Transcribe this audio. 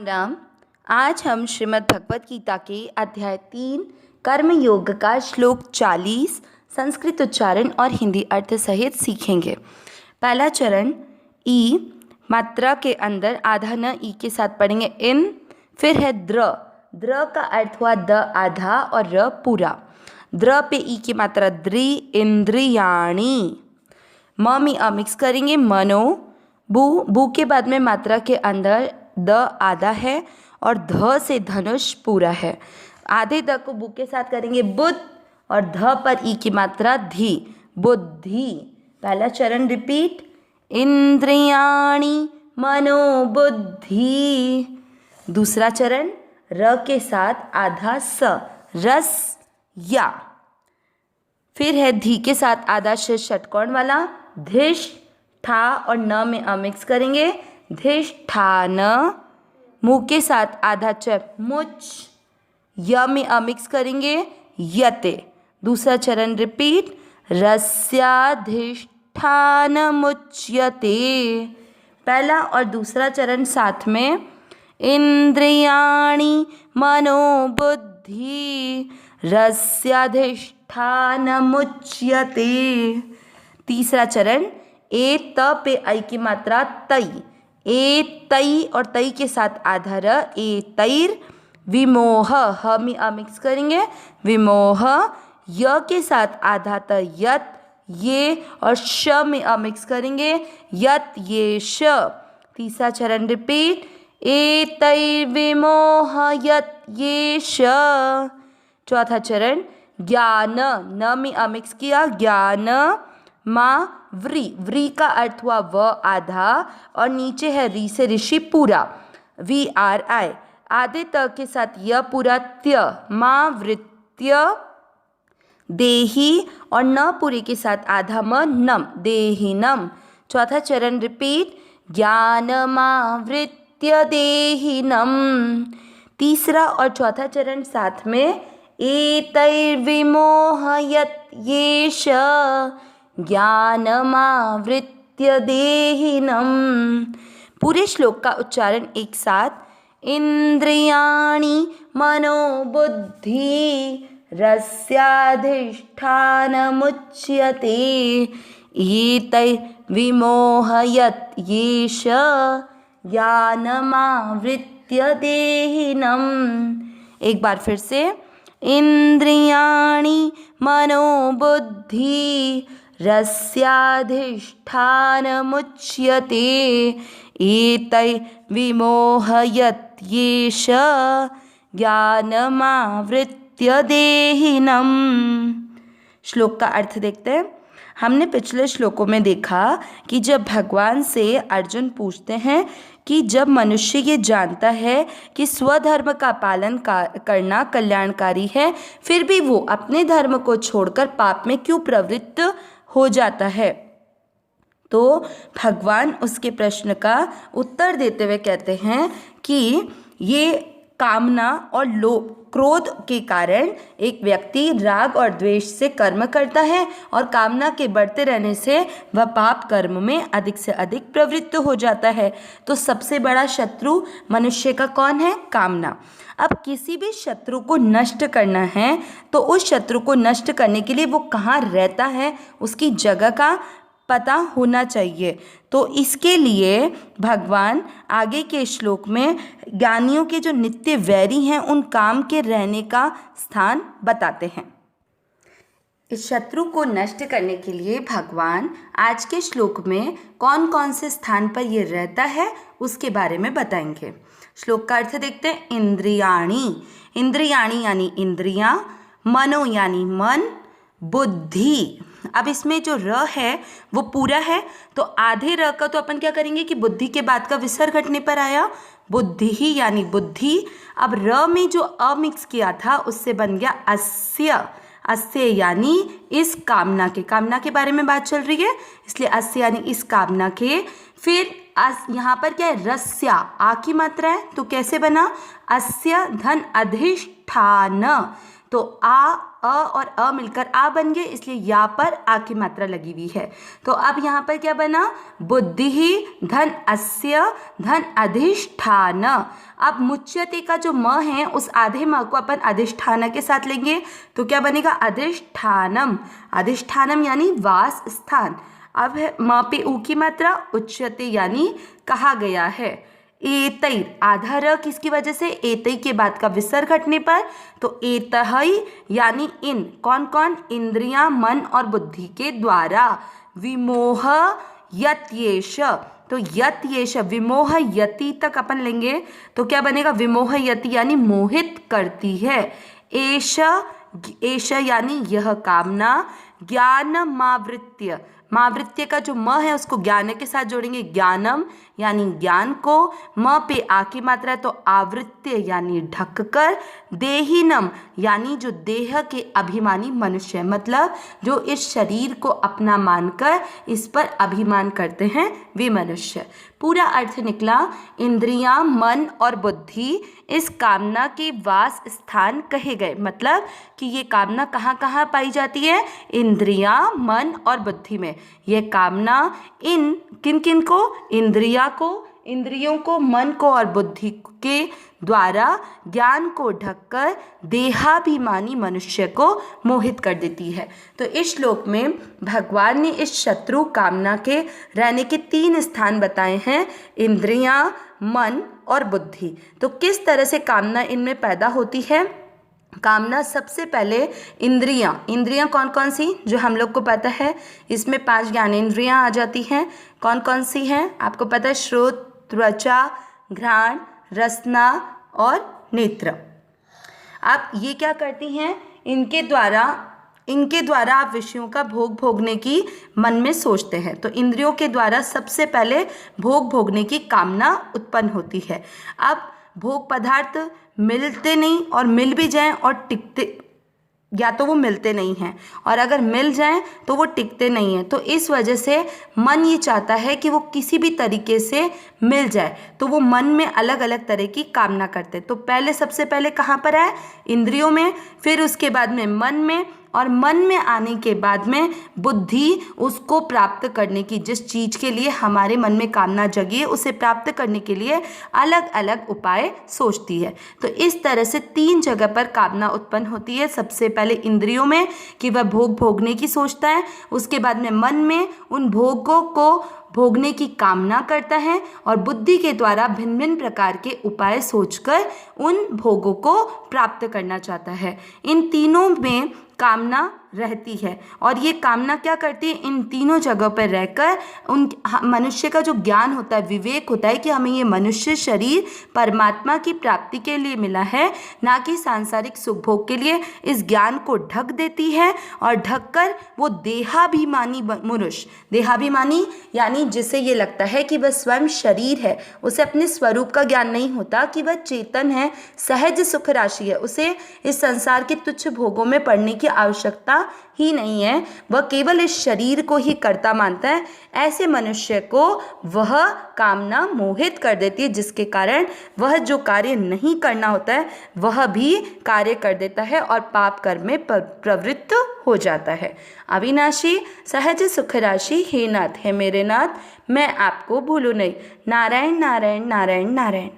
राम। आज हम श्रीमद् भगवत गीता के अध्याय 3 कर्म योग का श्लोक 40 संस्कृत उच्चारण और हिंदी अर्थ सहित सीखेंगे। पहला चरण ई मात्रा के अंदर आधा न ई के साथ पढ़ेंगे इन। फिर है द्र। द्र का अर्थ हुआ द आधा और र पूरा। द्र पे ई की मात्रा द्रि इंद्रियाणी। म में अ मिक्स करेंगे मनो। बू। बू के बाद में मात्रा के अंदर द आधा है और ध से धनुष पूरा है। आधे द को बू के साथ करेंगे बुद्ध और ध पर ई की मात्रा धी बुद्धि। पहला चरण रिपीट इंद्रियाणी मनोबुद्धि। दूसरा चरण र के साथ आधा स रस या। फिर है धी के साथ आधा षटकोण वाला धिश ठा और न में अ मिक्स करेंगे धिष्ठान। मुँह के साथ आधा च मुच य में अ मिक्स करेंगे यते। दूसरा चरण रिपीट रस्याधिष्ठान मुच्यते। पहला और दूसरा चरण साथ में इंद्रियाणि मनोबुद्धि रस्याधिष्ठान मुच्यते। तीसरा चरण ए त पे आई की मात्रा तई ए तई और तई के साथ आधा र ए तैर विमोह ह में अ मिक्स करेंगे विमोह। य के साथ आधा त यत ये और श में अ मिक्स करेंगे यत ये श। तीसरा चरण रिपीट ए तैर विमोह यत ये श। चौथा चरण ज्ञान न में अ मिक्स किया ज्ञान माँ व्री। व्री का अर्थ हुआ व आधा और नीचे है री से ऋषि पूरा वी आर आई। आधे त के साथ य पूरा त्य माँ वृत्य देही और न पूरे के साथ आधा म नम देहिनम। चौथा चरण रिपीट ज्ञान माँ वृत्य देहिनम। तीसरा और चौथा चरण साथ में एतैर्विमोहयत येष ज्ञानमावृत्य देहिनम। पूरे श्लोक का उच्चारण एक साथ इंद्रियाणि मनोबुद्धि रस्याधिष्ठानमुच्यते एतैर्विमोहयत येष ज्ञानमावृत्य देहिनम। एक बार फिर से इंद्रियाणि मनोबुद्धि रस्याधिष्ठानमुच्यते एतैर्विमोहयत येष ज्ञानमावृत्य देहिनम। श्लोक का अर्थ देखते हैं। हमने पिछले श्लोकों में देखा कि जब भगवान से अर्जुन पूछते हैं कि जब मनुष्य ये जानता है कि स्वधर्म का पालन करना कल्याणकारी है, फिर भी वो अपने धर्म को छोड़कर पाप में क्यों प्रवृत्त हो जाता है, तो भगवान उसके प्रश्न का उत्तर देते हुए कहते हैं कि ये कामना और लोभ क्रोध के कारण एक व्यक्ति राग और द्वेष से कर्म करता है और कामना के बढ़ते रहने से वह पाप कर्म में अधिक से अधिक प्रवृत्त हो जाता है। तो सबसे बड़ा शत्रु मनुष्य का कौन है? कामना। अब किसी भी शत्रु को नष्ट करना है तो उस शत्रु को नष्ट करने के लिए वो कहाँ रहता है उसकी जगह का पता होना चाहिए। तो इसके लिए भगवान आगे के श्लोक में ज्ञानियों के जो नित्य वैरी हैं उन काम के रहने का स्थान बताते हैं। इस शत्रु को नष्ट करने के लिए भगवान आज के श्लोक में कौन कौन से स्थान पर ये रहता है उसके बारे में बताएंगे। श्लोक का अर्थ देखते हैं। इंद्रियाणि। इंद्रियाणि यानी इंद्रियां, मनो यानी मन, बुद्धि। अब इसमें जो र है वो पूरा है तो आधे र का तो अपन क्या करेंगे कि बुद्धि के बाद का विसर्ग हटने पर आया बुद्धि ही यानी बुद्धि। अब र में जो अ मिक्स किया था उससे बन गया अस्य। अस्य यानी इस कामना के बारे में बात चल रही है इसलिए अस्य यानी इस कामना के। फिर यहाँ पर क्या है? रस्या आ की मात्रा है तो कैसे बना? अस्य धन अधिष्ठान। तो आ अ और अ मिलकर आ बन गए इसलिए या पर आ की मात्रा लगी हुई है। तो अब यहाँ पर क्या बना? बुद्धि ही धन अस्य धन अधिष्ठान। अब मुच्यते का जो म है उस आधे म को अपन अधिष्ठान के साथ लेंगे तो क्या बनेगा अधिष्ठानम। अधिष्ठानम यानी वास स्थान। अब है म पे ऊ की मात्रा, उच्यते यानी कहा गया है। एतई आधा र किसकी वजह से, एतई के बाद का विसर्ग हटने पर, तो एतहि यानी इन कौन कौन, इंद्रियां, मन और बुद्धि के द्वारा। विमोह यत्येष, तो यत्येष विमोह यति तक अपन लेंगे तो क्या बनेगा विमोह यति यानी मोहित करती है। एष एष यानी यह कामना। ज्ञान मावृत्य, मावृत्य का जो म है उसको ज्ञान के साथ जोड़ेंगे, ज्ञानम यानी ज्ञान को। म पे आ की मात्रा है तो आवृत्य यानी ढककर। देहिनम यानी जो देह के अभिमानी मनुष्य, मतलब जो इस शरीर को अपना मानकर इस पर अभिमान करते हैं वे मनुष्य। पूरा अर्थ निकला, इंद्रियां, मन और बुद्धि इस कामना के वास स्थान कहे गए। मतलब कि ये कामना कहाँ कहाँ पाई जाती है, इंद्रियां, मन और बुद्धि में। यह कामना इन किन किन को, इंद्रियों को, मन को और बुद्धि के द्वारा ज्ञान को ढककर देहाभिमानी मनुष्य को मोहित कर देती है। तो इस श्लोक में भगवान ने इस शत्रु कामना के रहने के 3 स्थान बताए हैं, इंद्रियां, मन और बुद्धि। तो किस तरह से कामना इनमें पैदा होती है। कामना सबसे पहले इंद्रियां कौन कौन सी, जो हम लोग को पता है, इसमें 5 ज्ञानेंद्रियां आ जाती हैं। कौन कौन सी हैं आपको पता है, श्रोत, त्वचा, घ्राण, रसना और नेत्र। आप ये क्या करती हैं, इनके द्वारा आप विषयों का भोग भोगने की मन में सोचते हैं। तो इंद्रियों के द्वारा सबसे पहले भोग भोगने की कामना उत्पन्न होती है। अब भोग पदार्थ मिलते नहीं और मिल भी जाएं और टिकते, या तो वो मिलते नहीं हैं और अगर मिल जाएं तो वो टिकते नहीं हैं। तो इस वजह से मन ये चाहता है कि वो किसी भी तरीके से मिल जाए, तो वो मन में अलग अलग तरह की कामना करते हैं। तो सबसे पहले कहाँ पर है, इंद्रियों में, फिर उसके बाद में मन में, और मन में आने के बाद में बुद्धि उसको प्राप्त करने की, जिस चीज़ के लिए हमारे मन में कामना जगी है उसे प्राप्त करने के लिए अलग अलग उपाय सोचती है। तो इस तरह से 3 जगह पर कामना उत्पन्न होती है। सबसे पहले इंद्रियों में कि वह भोग भोगने की सोचता है, उसके बाद में मन में उन भोगों को भोगने की कामना करता है, और बुद्धि के द्वारा भिन्न भिन्न प्रकार के उपाय सोचकर उन भोगों को प्राप्त करना चाहता है। इन तीनों में कामना रहती है, और ये कामना क्या करती है, इन तीनों जगह पर रहकर उन मनुष्य का जो ज्ञान होता है, विवेक होता है कि हमें ये मनुष्य शरीर परमात्मा की प्राप्ति के लिए मिला है, ना कि सांसारिक सुख भोग के लिए, इस ज्ञान को ढक देती है। और ढककर वो देहाभिमानी मनुष्य, देहाभिमानी यानी जिसे ये लगता है कि वह स्वयं शरीर है, उसे अपने स्वरूप का ज्ञान नहीं होता कि वह चेतन है, सहज सुख राशि है, उसे इस संसार के तुच्छ भोगों में पड़ने की आवश्यकता ही नहीं है, वह केवल इस शरीर को ही कर्ता मानता है। ऐसे मनुष्य को वह कामना मोहित कर देती है, जिसके कारण वह जो कार्य नहीं करना होता है वह भी कार्य कर देता है और पाप कर्म में प्रवृत्त हो जाता है। अविनाशी सहज सुख राशि हे नाथ, है मेरे नाथ, मैं आपको भूलूं नहीं। नारायण नारायण नारायण नारायण।